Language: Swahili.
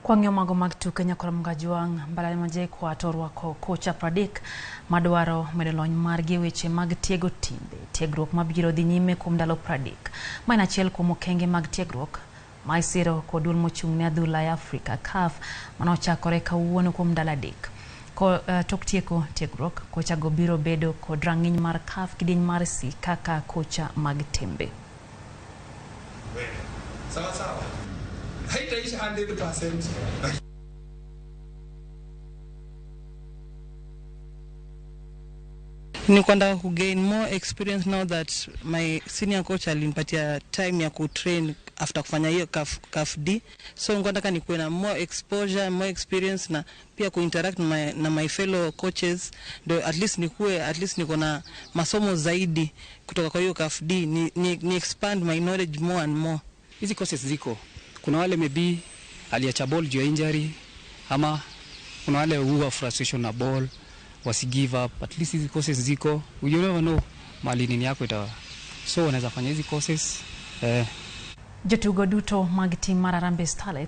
Kwangyo mago mag tuke nyakora mgajuang mbalariany maje kwa torwa ko Kocha pradik madwaro medolony margi weche mag tiego timbe tiegruok mabiro dhi nyime kuom ndalo pradik maen achiel kuom okenge mag tiegruok ma isiro kod duol mochung'ne adhula e Afrika CAF manochakore kawuono kuom ndalo adek. Tok tieko tiegruok kocha go biro bedo kod rang'iny mar CAF kidieny mar C kaka kocha mag tembe. Sawa. Haitaishi 100%. Nikwenda ku gain more experience now that my senior coach alinipatia time ya ku train after kufanya hiyo CAF D, so nataka nikuwe na more exposure, more experience na pia ku interact na my fellow coaches, do at least niko na masomo zaidi kutoka kwa hiyo CAF D, ni expand my knowledge more and more. Hizi courses ziko, kuna wale maybe aliacha ball due injury, ama kuna wale huwa frustration na ball wasi give up. At least hizi courses ziko, you never know mali nini yako itawa, so unaweza fanya hizi courses. Jotugo duto mag team mar Harambee Starlets